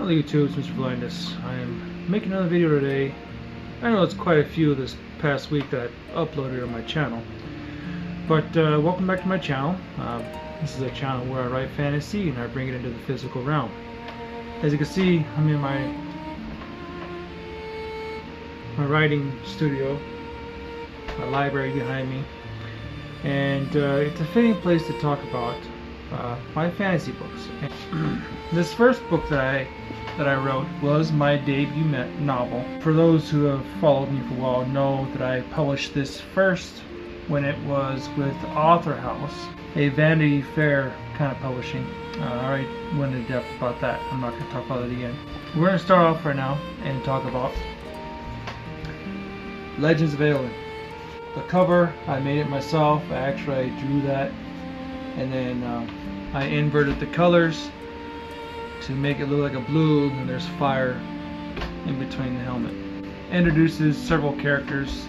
Hello YouTube, it's Mr. Blindness. I am making another video today. I know it's quite a few this past week that I've uploaded on my channel. But welcome back to my channel. This is a channel where I write fantasy and I bring it into the physical realm. As you can see, I'm in my writing studio, my library behind me. And it's a fitting place to talk about my fantasy books. This first book that I wrote was my debut novel. For those who have followed me for a while know that I published this first when it was with Author House, a Vanity Fair kind of publishing. I already went into depth about that. I'm not going to talk about it again. We're going to start off right now and talk about Legends of Eowyn. The cover, I made it myself. I drew that, and then I inverted the colors to make it look like a blue, and there's fire in between the helmet. Introduces several characters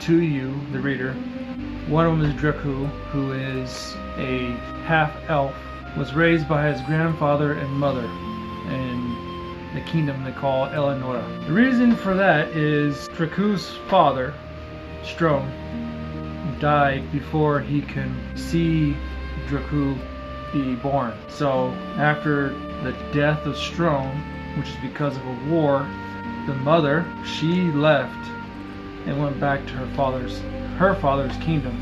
to you, the reader. One of them is Dracu, who is a half-elf, was raised by his grandfather and mother in the kingdom they call Eleonora. The reason for that is Dracu's father, Strome, died before he can see Dracu be born. So after the death of Strome, which is because of a war, the mother, she left and went back to her father's kingdom,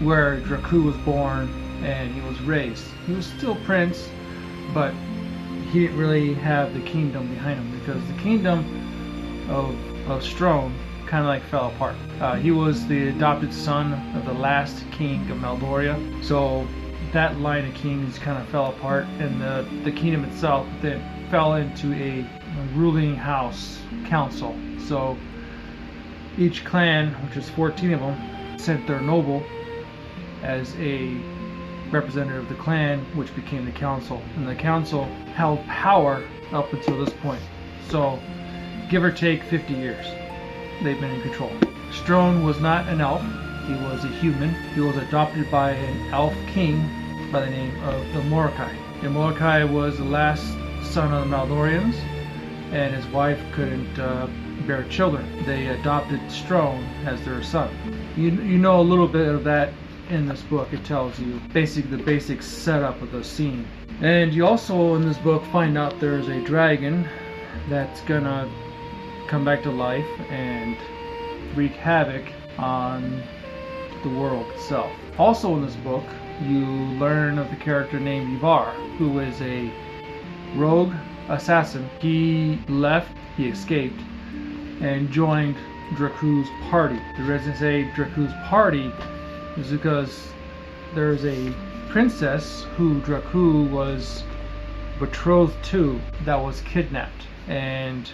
where Dracu was born and he was raised. He was still prince, but he didn't really have the kingdom behind him, because the kingdom of Strome kind of like fell apart. He was the adopted son of the last king of Meldoria, so that line of kings kind of fell apart, and the kingdom itself then fell into a ruling house council. So each clan, which is 14 of them, sent their noble as a representative of the clan, which became the council, and the council held power up until this point. So give or take 50 years they've been in control. Strone was not an elf, he was a human. He was adopted by an elf king by the name of Ilmorkai. Ilmorkai was the last son of the Maldorians, and his wife couldn't bear children. They adopted Strone as their son. You know a little bit of that in this book. It tells you the basic setup of the scene. And you also in this book find out there's a dragon that's gonna come back to life and wreak havoc on the world itself. Also in this book, you learn of the character named Ivar, who is a rogue assassin. He left, he escaped, and joined Dracu's party. The reason I say Dracu's party is because there's a princess who Dracu was betrothed to that was kidnapped, and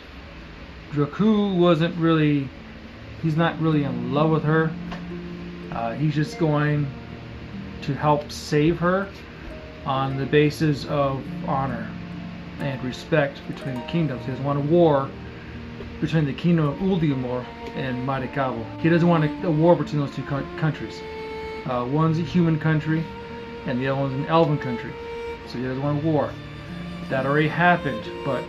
Dracu he's not really in love with her. He's just going to help save her on the basis of honor and respect between the kingdoms. He doesn't want a war between the kingdom of Uldiamor and Marikavo. He doesn't want a war between those two countries. One's a human country and the other one's an elven country. So he doesn't want a war. That already happened, but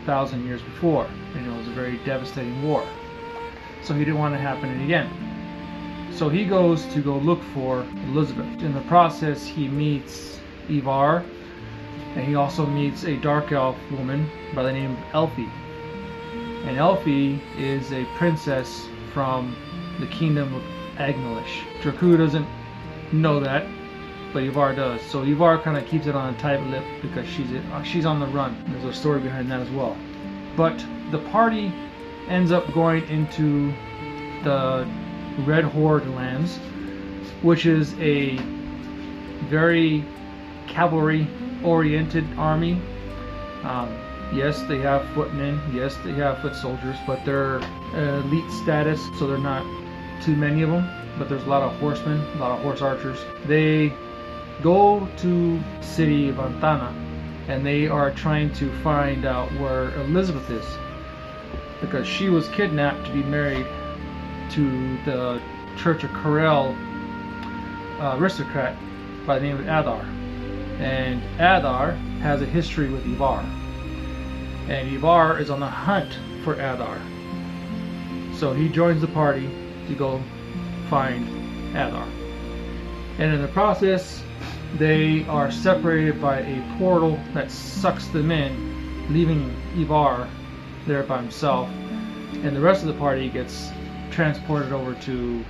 1,000 years before. And it was a very devastating war. So he didn't want it to happen again. So he goes to go look for Elizabeth. In the process, he meets Ivar, and he also meets a dark elf woman by the name of Elfie. And Elfie is a princess from the kingdom of Agmalish. Dracu doesn't know that, but Ivar does. So Ivar kind of keeps it on a tight lip because she's on the run. There's a story behind that as well. But the party ends up going into the Red Horde lands, which is a very cavalry-oriented army. Yes, they have footmen. Yes, they have foot soldiers, but they're elite status, so they're not too many of them. But there's a lot of horsemen, a lot of horse archers. They go to the city of Antana, and they are trying to find out where Elizabeth is, because she was kidnapped to be married to the Church of Corel aristocrat by the name of Adar. And Adar has a history with Ivar. and Ivar is on the hunt for Adar. So he joins the party to go find Adar. And in the process, they are separated by a portal that sucks them in, leaving Ivar there by himself. And the rest of the party gets transported over to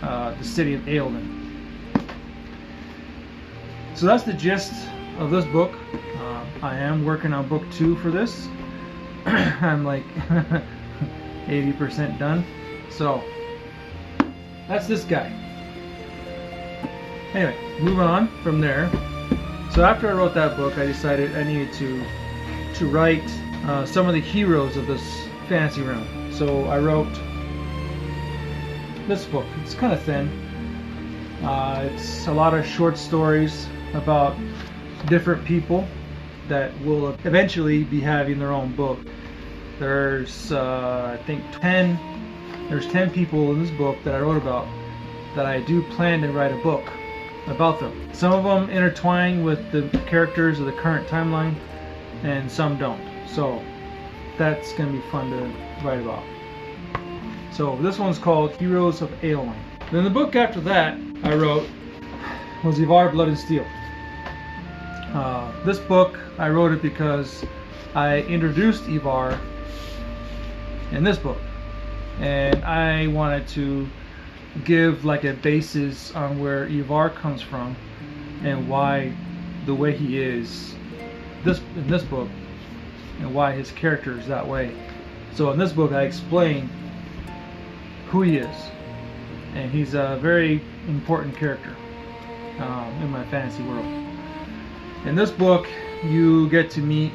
the city of Eowyn. So that's the gist of this book. I am working on book 2 for this. I'm like 80% done. So that's this guy. Anyway, moving on from there. So after I wrote that book, I decided I needed to write some of the heroes of this fantasy realm. So I wrote this book. It's kind of thin. It's a lot of short stories about different people that will eventually be having their own book. There's I think 10 people in this book that I wrote about that I do plan to write a book about them. Some of them intertwine with the characters of the current timeline, and some don't. So that's going to be fun to write about. So this one's called Heroes of Eowyn. Then the book after that I wrote was Ivar Blood and Steel. This book, I wrote it because I introduced Ivar in this book, and I wanted to give like a basis on where Ivar comes from and why the way he is in this book, and why his character is that way. So in this book I explain who he is, and he's a very important character in my fantasy world. In this book you get to meet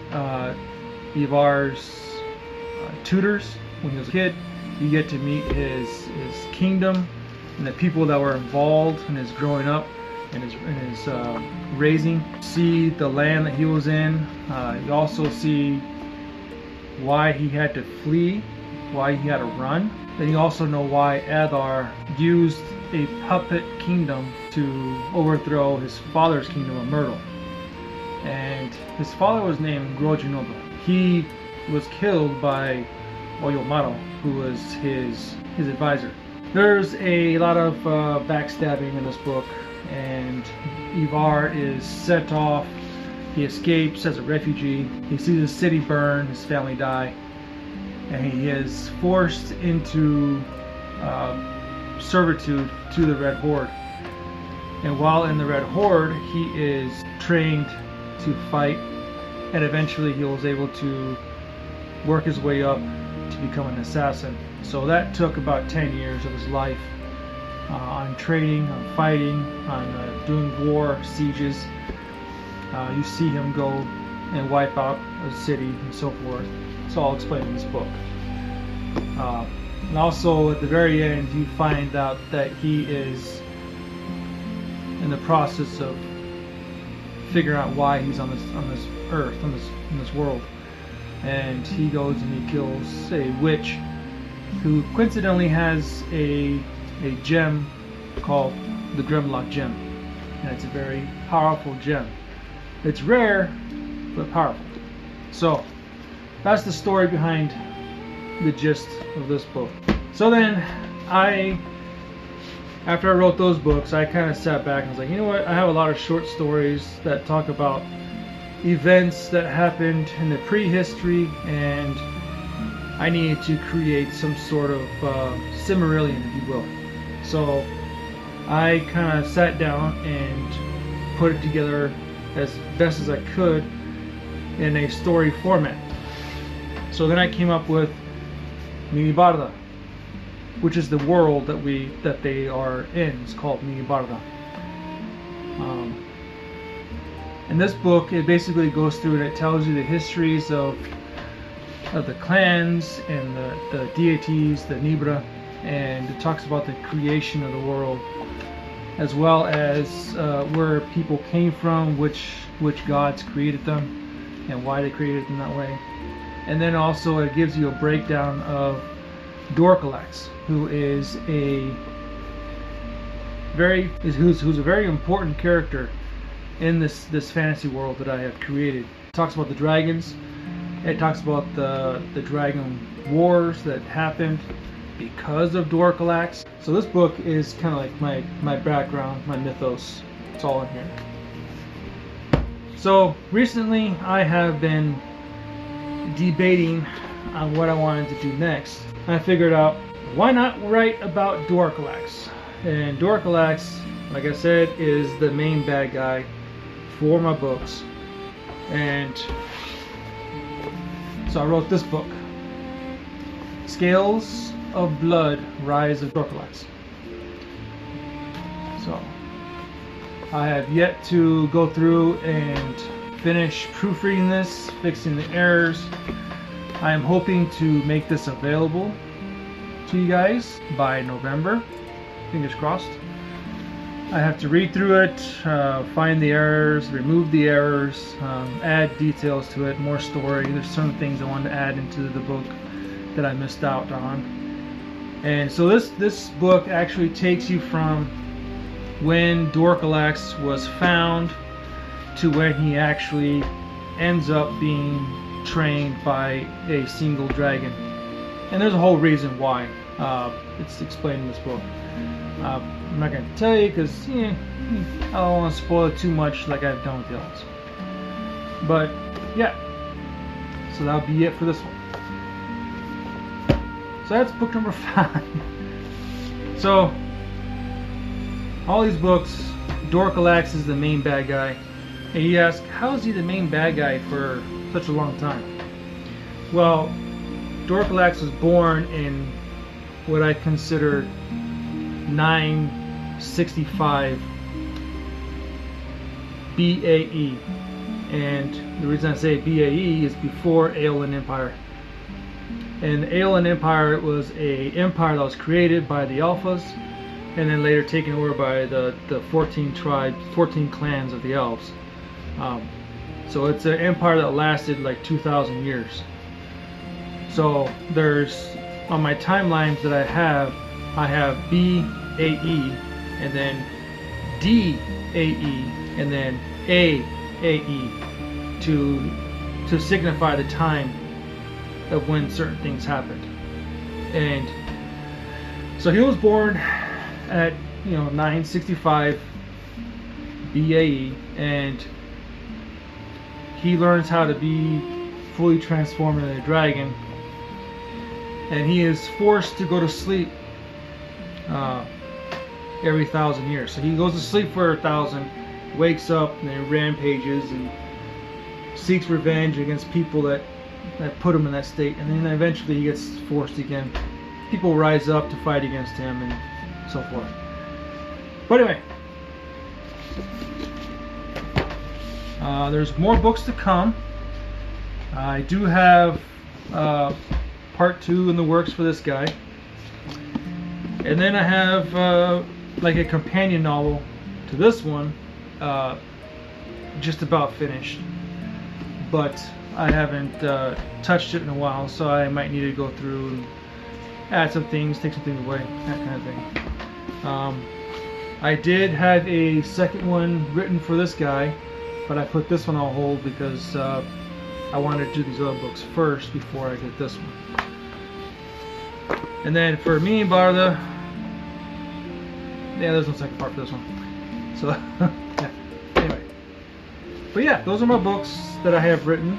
Ivar's tutors when he was a kid. You get to meet his kingdom and the people that were involved in his growing up and his raising. See the land that he was in. You also see why he had to flee, why he had to run. Then you also know why Adar used a puppet kingdom to overthrow his father's kingdom of Myrtle. And his father was named Grojinoba. He was killed by Oyomaro, who was his advisor. There's a lot of backstabbing in this book, and Ivar is sent off. He escapes as a refugee. He sees his city burn, his family die, and he is forced into servitude to the Red Horde. And while in the Red Horde, he is trained to fight, and eventually he was able to work his way up to become an assassin. So that took about 10 years of his life on training, on fighting, on doing war, sieges. You see him go and wipe out a city and so forth. It's all explained in this book. And also at the very end you find out that he is in the process of figuring out why he's on this earth, in this world. And he goes and he kills a witch who coincidentally has a gem called the Grimlock gem, and it's a very powerful gem. It's rare but powerful. So that's the story behind the gist of this book. So then after I wrote those books, I kind of sat back and was like, you know what, I have a lot of short stories that talk about events that happened in the prehistory, and I needed to create some sort of Silmarillion, if you will. So I kind of sat down and put it together as best as I could in a story format. So then I came up with Mynabardá, which is the world that they are in. It's called Mynabardá. In this book, it basically goes through and it tells you the histories of the clans and the deities, the Nibra, and it talks about the creation of the world, as well as where people came from, which gods created them, and why they created them that way. And then also it gives you a breakdown of Dorkalax, who is who's a very important character in this fantasy world that I have created. It talks about the dragons, It talks about the dragon wars that happened because of Dorkalax. So this book is kind of like my background, my mythos. It's all in here. So recently I have been debating on what I wanted to do next. I figured out, why not write about Dorkalax? And Dorkalax, like I said, is the main bad guy for my books. And so I wrote this book, Scales of Blood, Rise of Dorkalax. So I have yet to go through and finish proofreading this, fixing the errors. I am hoping to make this available to you guys by November, fingers crossed. I have to read through it, find the errors, remove the errors, add details to it, more story. There's some things I wanted to add into the book that I missed out on. And so this book actually takes you from when Dorkalax was found to when he actually ends up being trained by a single dragon. And there's a whole reason why. It's explained in this book. I'm not going to tell you because I don't want to spoil it too much like I've done with the others. But yeah, so that'll be it for this one. So that's book number 5. So all these books, Dorkalax is the main bad guy. And you ask, how is he the main bad guy for such a long time? Well, Dorkalax was born in what I consider 965 BAE. And the reason I say BAE is before Aeolian Empire. And the Aeolian Empire was an empire that was created by the Alphas and then later taken over by the 14 tribes, 14 clans of the Elves. So it's an empire that lasted like 2,000 years. So there's, on my timelines that I have BAE and then DAE and then AAE to signify the time of when certain things happened. And so he was born at 965 BAE, and he learns how to be fully transformed into a dragon, and he is forced to go to sleep every 1,000 years. So he goes to sleep for 1,000, wakes up, and then rampages and seeks revenge against people that put him in that state, and then eventually he gets forced again. People rise up to fight against him and so forth. But anyway, there's more books to come. I do have part 2 in the works for this guy, and then I have like a companion novel to this one, just about finished, but I haven't touched it in a while, so I might need to go through and add some things, take some things away, that kind of thing. I did have a second one written for this guy, but I put this one on hold because I wanted to do these other books first before I did this one. And then for Mynabardá, yeah, there's no second part for this one. So yeah. Anyway, but yeah, those are my books that I have written.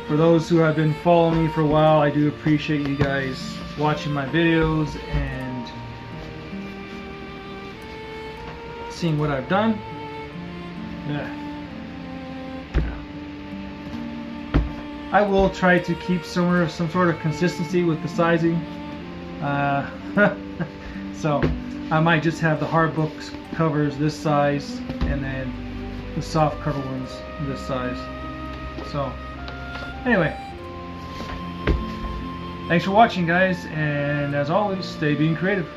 For those who have been following me for a while, I do appreciate you guys watching my videos and seeing what I've done. Yeah. I will try to keep some sort of consistency with the sizing. So I might just have the hard books covers this size and then the soft cover ones this size. So anyway, thanks for watching, guys, and as always, stay being creative.